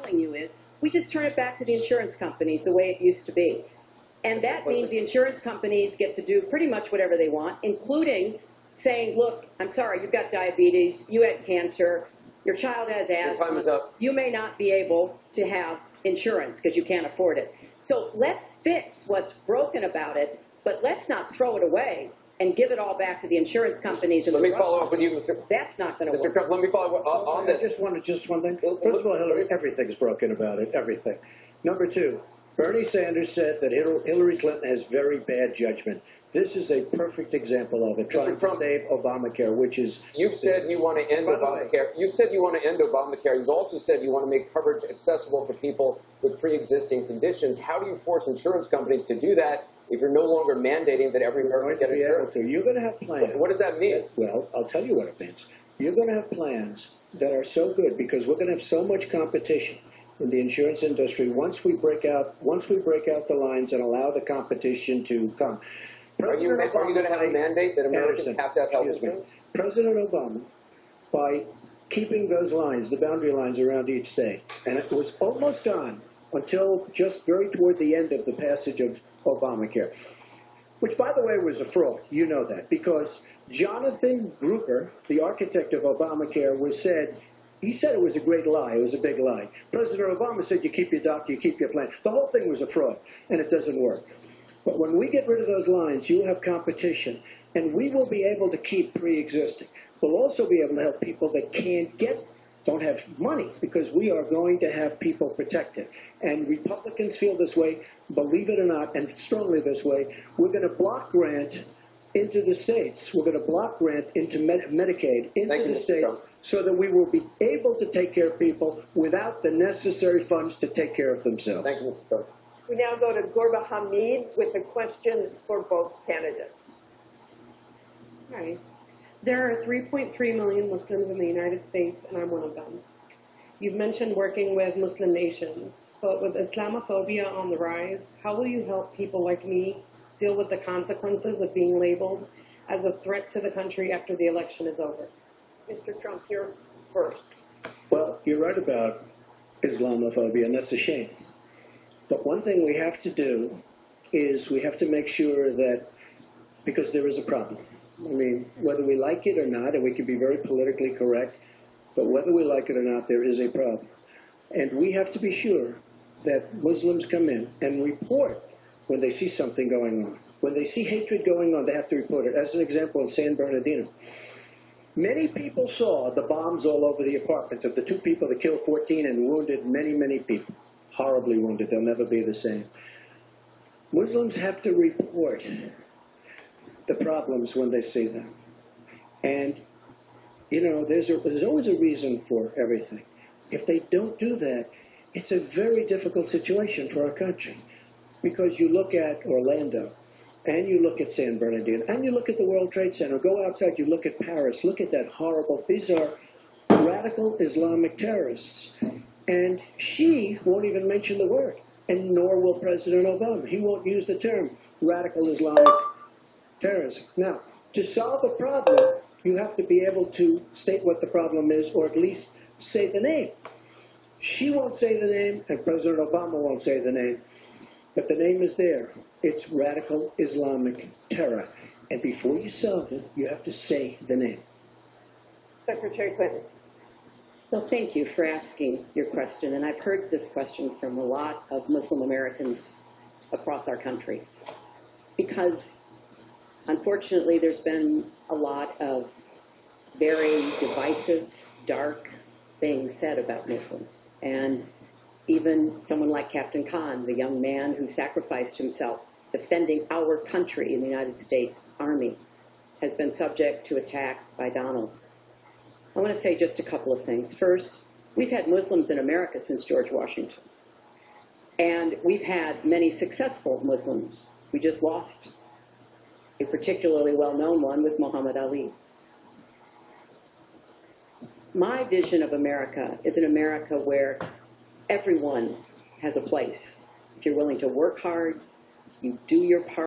telling you is, we just turn it back to the insurance companies the way it used to be. And that means the insurance companies get to do pretty much whatever they want, including saying, look, I'm sorry, you've got diabetes, you had cancer, your child has asthma. Your time is up. You may not be able to have insurance because you can't afford it. So let's fix what's broken about it, but let's not throw it away and give it all back to the insurance companies. Let me follow up with you, Mr. That's not going to work. Mr. Trump, let me follow up on this. Just one thing. First of all, Hillary, everything's broken about it, everything. Number two, Bernie Sanders said that Hillary Clinton has very bad judgment. This is a perfect example of it, trying to save Obamacare, which is... You've said you want to end Obamacare. You've said you want to end Obamacare. You've also said you want to make coverage accessible for people with pre-existing conditions. How do you force insurance companies to do that if you're no longer mandating that every American get insurance? You're going to have plans. What does that mean? Well, I'll tell you what it means. You're going to have plans that are so good because we're going to have so much competition in the insurance industry once we break out the lines and allow the competition to come. Are you going to have a mandate that Americans have to have health insurance? President Obama, by keeping those lines, the boundary lines around each state, and it was almost done until just very toward the end of the passage of Obamacare, which, by the way, was a fraud. You know that, because Jonathan Gruber, the architect of Obamacare, he said it was a great lie. It was a big lie. President Obama said you keep your doctor, you keep your plan. The whole thing was a fraud, and it doesn't work. But when we get rid of those lines, you have competition, and we will be able to keep pre-existing. We'll also be able to help people that don't have money, because we are going to have people protected. And Republicans feel this way, believe it or not, and strongly this way. We're going to block grant into the states. We're going to block grant into Medicaid into the states so that we will be able to take care of people without the necessary funds to take care of themselves. Thank you, Mr. Trump. We now go to Gorba Hamid with a question for both candidates. Hi. There are 3.3 million Muslims in the United States, and I'm one of them. You've mentioned working with Muslim nations, but with Islamophobia on the rise, how will you help people like me deal with the consequences of being labeled as a threat to the country after the election is over? Mr. Trump, you're first. Well, you're right about Islamophobia, and that's a shame. But one thing we have to do is we have to make sure that, because there is a problem. I mean, whether we like it or not, and we can be very politically correct, but whether we like it or not, there is a problem. And we have to be sure that Muslims come in and report when they see something going on. When they see hatred going on, they have to report it. As an example, in San Bernardino, many people saw the bombs all over the apartment of the two people that killed 14 and wounded many, many people. Horribly wounded. They'll never be the same. Muslims have to report the problems when they see them. And, you know, there's always a reason for everything. If they don't do that, it's a very difficult situation for our country. Because you look at Orlando, and you look at San Bernardino, and you look at the World Trade Center, go outside, you look at Paris, look at that horrible, these are radical Islamic terrorists. And she won't even mention the word, and nor will President Obama. He won't use the term radical Islamic terrorism. Now, to solve a problem, you have to be able to state what the problem is, or at least say the name. She won't say the name, and President Obama won't say the name, but the name is there. It's radical Islamic terror. And before you solve it, you have to say the name. Secretary Clinton. Well, thank you for asking your question. And I've heard this question from a lot of Muslim Americans across our country. Because, unfortunately, there's been a lot of very divisive, dark things said about Muslims. And even someone like Captain Khan, the young man who sacrificed himself defending our country in the United States Army, has been subject to attack by Donald. I want to say just a couple of things. First, we've had Muslims in America since George Washington. And we've had many successful Muslims. We just lost a particularly well-known one with Muhammad Ali. My vision of America is an America where everyone has a place. If you're willing to work hard, you do your part.